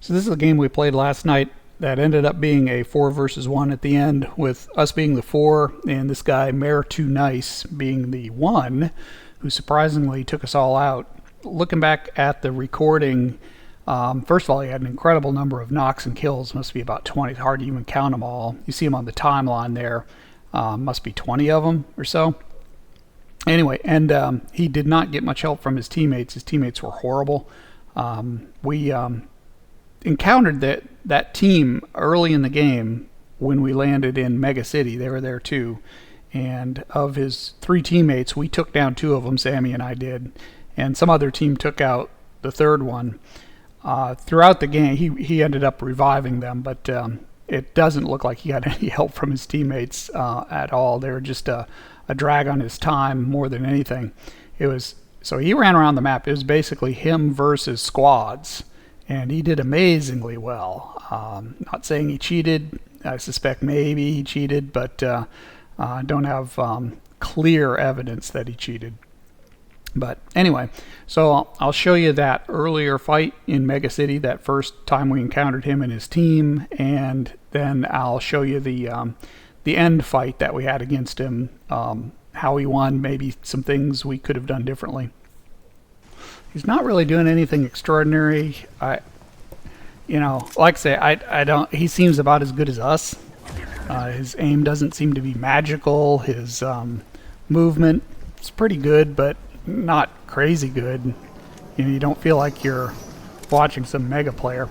So this is a game we played last night that ended up being a 4 versus 1 at the end, with us being the 4 and this guy Mayor Too Nice being the 1, who surprisingly took us all out. Looking back at the recording, first of all, he had an incredible number of knocks and kills. Must be about 20. It's hard to even count them all. You see them on the timeline there. Must be 20 of them or so. Anyway, and he did not get much help from his teammates. His teammates were horrible. We encountered that team early in the game when we landed in Mega City. They were there too. And of his 3 teammates, we took down 2 of them, Sammy and I did. And some other team took out the 3rd one. Throughout the game, he ended up reviving them, but it doesn't look like he got any help from his teammates at all. They were just a drag on his time more than anything. So he ran around the map. It was basically him versus squads, and he did amazingly well. Not saying he cheated. I suspect maybe he cheated, but I don't have clear evidence that he cheated. But anyway, so I'll show you that earlier fight in Mega City, that first time we encountered him and his team, and then I'll show you the end fight that we had against him, how he won, maybe some things we could have done differently. He's not really doing anything extraordinary. Like I say, I don't. He seems about as good as us. His aim doesn't seem to be magical. His movement is pretty good, but not crazy good. You don't feel like you're watching some mega player.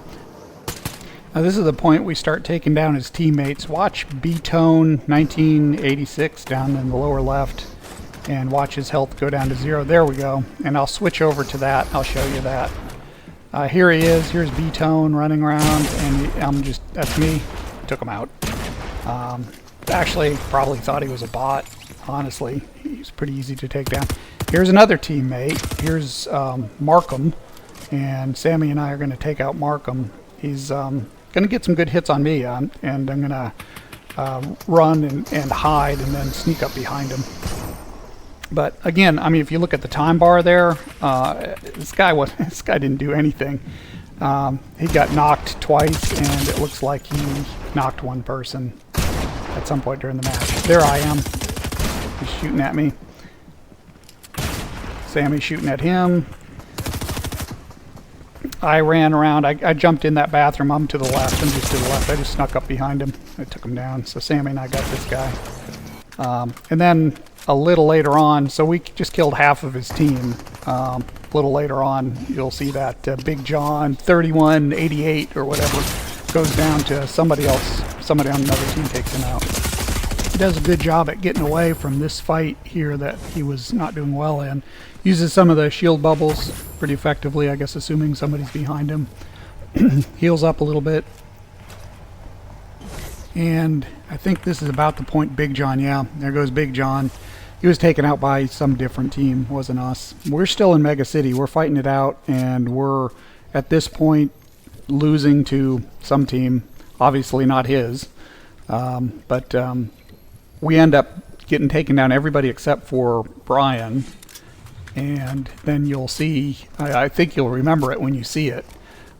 Now this is the point we start taking down his teammates. Watch B-Tone 1986 down in the lower left, and watch his health go down to 0. There we go. And I'll switch over to that. I'll show you that. Here he is. Here's B-Tone running around, and that's me. Took him out. Actually, probably thought he was a bot. Honestly, he's pretty easy to take down. Here's another teammate. Here's Markham, and Sammy and I are going to take out Markham. He's going to get some good hits on me, and I'm going to run and hide and then sneak up behind him. But again, I mean, if you look at the time bar there, this guy didn't do anything. He got knocked twice, and it looks like he knocked one person at some point during the match. There I am. He's shooting at me. Sammy's shooting at him. I ran around. I jumped in that bathroom. I'm to the left. I'm just to the left. I just snuck up behind him. I took him down. So Sammy and I got this guy. And then a little later on, so we just killed half of his team. A little later on, you'll see that Big John 3188 or whatever goes down to somebody else. Somebody on another team takes him out. He does a good job at getting away from this fight here that he was not doing well in. Uses some of the shield bubbles pretty effectively, I guess, assuming somebody's behind him. Heals up a little bit. And I think this is about the point Big John, yeah, there goes Big John. He was taken out by some different team, wasn't us. We're still in Mega City. We're fighting it out, and we're, at this point, losing to some team. Obviously not his. But we end up getting taken down, everybody except for Brian. And then you'll see, I think you'll remember it when you see it.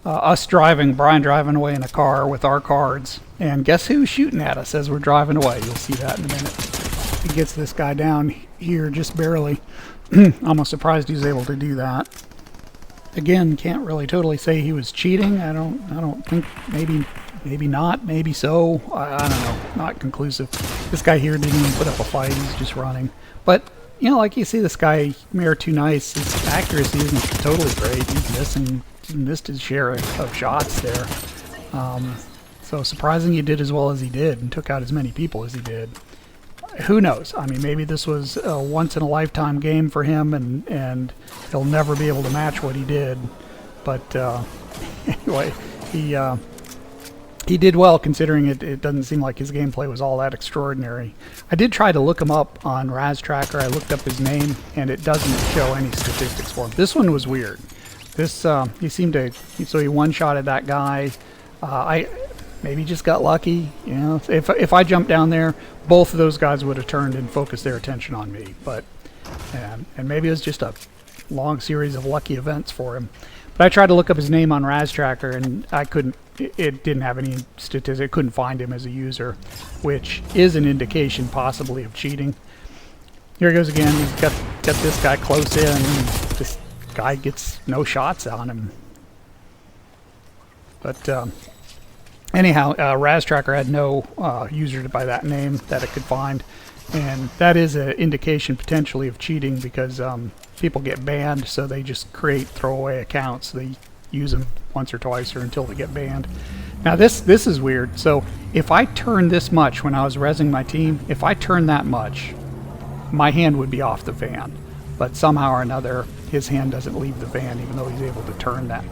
Brian driving away in a car with our cards. And guess who's shooting at us as we're driving away? You'll see that in a minute. He gets this guy down here just barely. Almost surprised he was able to do that. Again, can't really totally say he was cheating. I don't think, maybe not, maybe so. I don't know, not conclusive. This guy here didn't even put up a fight, he's just running. But, like you see this guy, Mayor Too Nice, his accuracy isn't totally great. He missed his share of shots there. So surprising he did as well as he did and took out as many people as he did. Who knows? I mean, maybe this was a once-in-a-lifetime game for him, and he'll never be able to match what he did. But anyway, he did well, considering it doesn't seem like his gameplay was all that extraordinary. I did try to look him up on Raz Tracker. I looked up his name, and it doesn't show any statistics for him. This one was weird. He seemed to, so he one-shotted that guy. I maybe just got lucky. If I jumped down there, both of those guys would have turned and focused their attention on me. But and maybe it was just a long series of lucky events for him. But I tried to look up his name on Raz Tracker, and I couldn't. It didn't have any statistics. I couldn't find him as a user, which is an indication possibly of cheating. Here he goes again. He's got this guy close in. This guy gets no shots on him. But anyhow, Raz Tracker had no user by that name that it could find, and that is an indication potentially of cheating because people get banned, so they just create throwaway accounts. They use them once or twice or until they get banned. Now this is weird. So if I turn this much when I was rezzing my team, if I turn that much, my hand would be off the fan. But somehow or another, his hand doesn't leave the fan, even though he's able to turn that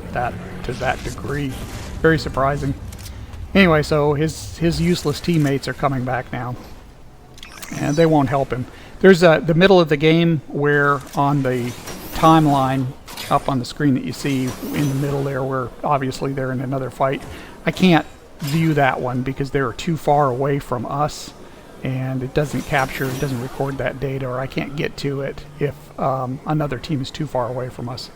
to that degree. Very surprising. Anyway, so his useless teammates are coming back now, and they won't help him. There's the middle of the game where on the timeline up on the screen that you see in the middle there, where obviously they're in another fight. I can't view that one because they're too far away from us, and it doesn't capture, it doesn't record that data, or I can't get to it if another team is too far away from us.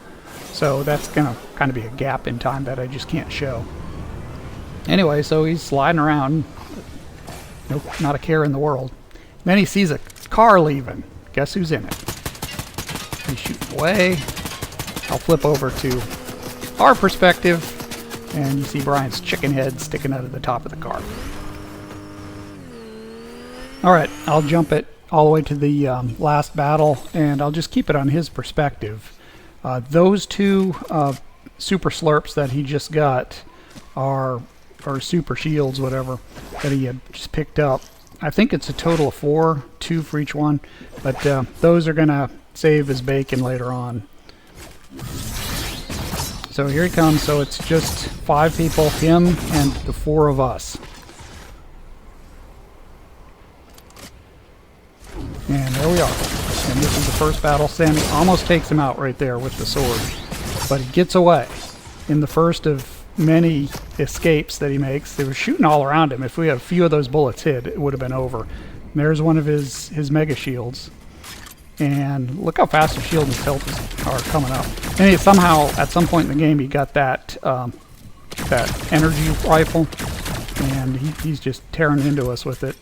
So that's gonna kind of be a gap in time that I just can't show. Anyway, so he's sliding around, nope, not a care in the world. Then he sees a car leaving. Guess who's in it? He's shooting away. I'll flip over to our perspective, and you see Brian's chicken head sticking out of the top of the car. Alright, I'll jump it all the way to the last battle, and I'll just keep it on his perspective. Those two super slurps that he just got are, or super shields, whatever, that he had just picked up. I think it's a total of 4, 2 for each one, but those are going to save as bacon later on. So here he comes. So it's just 5 people, him and the 4 of us. And there we are. And this is the first battle. Sammy almost takes him out right there with the sword, but he gets away in the first of many escapes that he makes. They were shooting all around him. If we had a few of those bullets hit, it would have been over. And there's one of his mega shields. And look how fast his shield and his health are coming up. And he somehow, at some point in the game, he got that that energy rifle, and he's just tearing into us with it.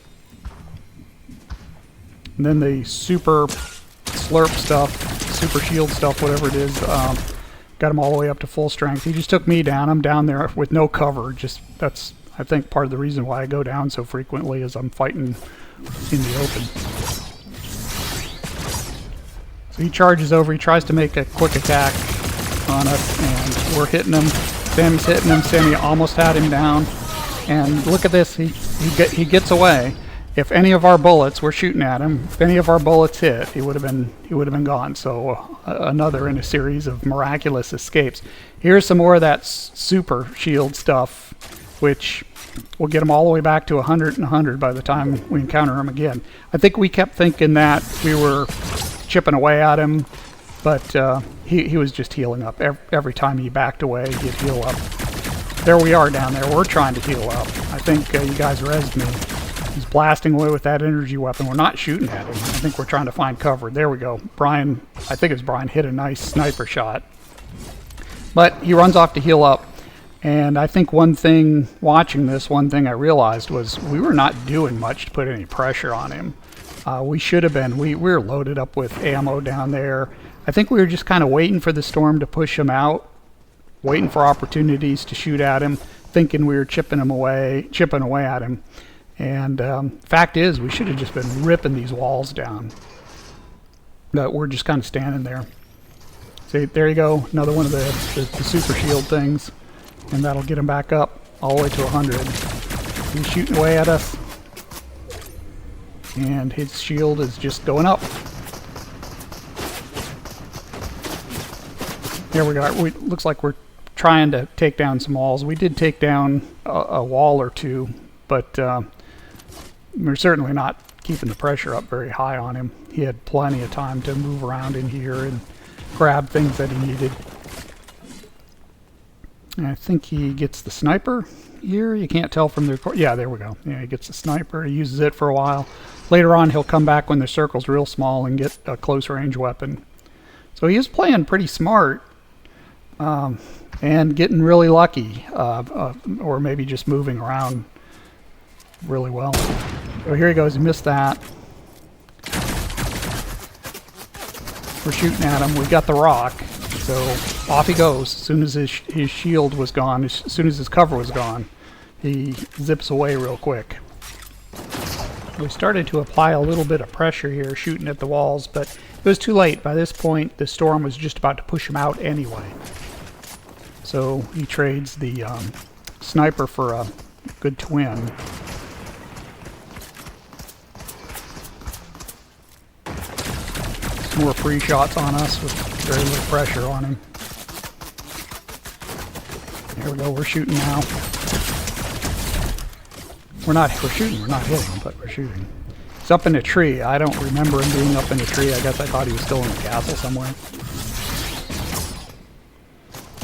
And then the super slurp stuff, super shield stuff, whatever it is, got him all the way up to full strength. He just took me down. I'm down there with no cover. Just that's, I think, part of the reason why I go down so frequently is I'm fighting in the open. So he charges over. He tries to make a quick attack on us, and we're hitting him. Sammy's hitting him. Sammy almost had him down. And look at this. He gets away. If any of our bullets were shooting at him, if any of our bullets hit, he would have been gone. So another in a series of miraculous escapes. Here's some more of that super shield stuff, which will get him all the way back to 100 and 100 by the time we encounter him again. I think we kept thinking that we were chipping away at him, but he was just healing up. Every time he backed away, he'd heal up. There we are down there. We're trying to heal up. I think you guys rezzed me. He's blasting away with that energy weapon. We're not shooting at him. I think we're trying to find cover. There we go. Brian, I think it was Brian, hit a nice sniper shot. But he runs off to heal up. And I think one thing, watching this, one thing I realized was we were not doing much to put any pressure on him. We should have been. We were loaded up with ammo down there. I think we were just kind of waiting for the storm to push him out, waiting for opportunities to shoot at him, thinking we were chipping away at him. And fact is, we should have just been ripping these walls down. But we're just kind of standing there. See, there you go, another one of the super shield things. And that'll get him back up all the way to 100. He's shooting away at us. And his shield is just going up. There we go. Looks like we're trying to take down some walls. We did take down a wall or two, but we're certainly not keeping the pressure up very high on him. He had plenty of time to move around in here and grab things that he needed. And I think he gets the sniper here. You can't tell from the record. Yeah, there we go. Yeah, he gets the sniper. He uses it for a while. Later on, he'll come back when the circle's real small and get a close range weapon. So he is playing pretty smart, and getting really lucky, or maybe just moving around really well. Oh, here he goes. He missed that. We're shooting at him. We got the rock. So off he goes. As soon as his shield was gone, as soon as his cover was gone, he zips away real quick. We started to apply a little bit of pressure here, shooting at the walls, but it was too late. By this point, the storm was just about to push him out anyway. So he trades the sniper for a good twin. Some more free shots on us with very little pressure on him. There we go, we're shooting now. We're shooting, we're not hitting, but we're shooting. He's up in a tree. I don't remember him being up in a tree. I guess I thought he was still in the castle somewhere.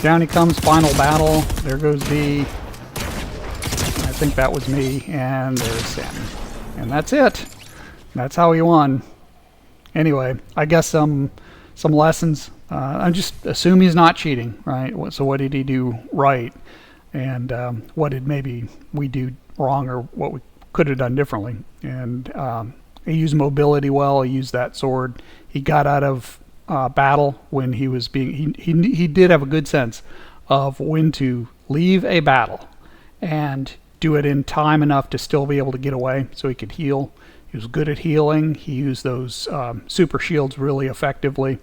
Down he comes, final battle. There goes B. I think that was me, and there's Sammy. And that's it. That's how he won. Anyway, I guess some lessons. I just assume he's not cheating, right? So what did he do right? And what did maybe we do wrong, or what we could have done differently? And he used mobility well. He used that sword. He got out of battle when he was being. He did have a good sense of when to leave a battle and do it in time enough to still be able to get away, so he could heal. He was good at healing. He used those super shields really effectively.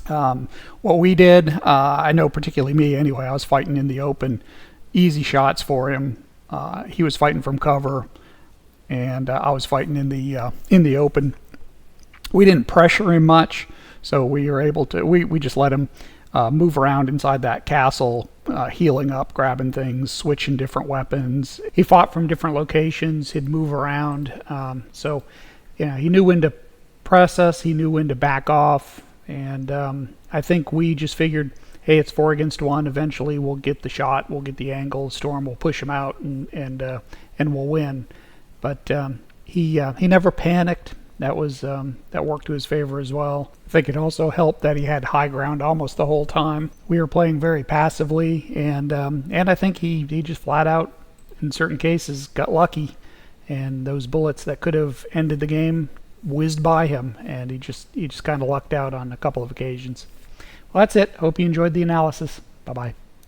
What we did, I know particularly me anyway, I was fighting in the open. Easy shots for him. He was fighting from cover, and I was fighting in the open. We didn't pressure him much, so we were able to. We just let him move around inside that castle, healing up, grabbing things, switching different weapons. He fought from different locations. He'd move around. So, yeah, he knew when to press us. He knew when to back off. And I think we just figured, hey, it's 4 against 1. Eventually, we'll get the shot. We'll get the angle. Storm will push him out, and we'll win. But he never panicked. That worked to his favor as well. I think it also helped that he had high ground almost the whole time. We were playing very passively, and I think he just flat out, in certain cases, got lucky, and those bullets that could have ended the game whizzed by him, and he just kind of lucked out on a couple of occasions. Well, that's it. Hope you enjoyed the analysis. Bye bye.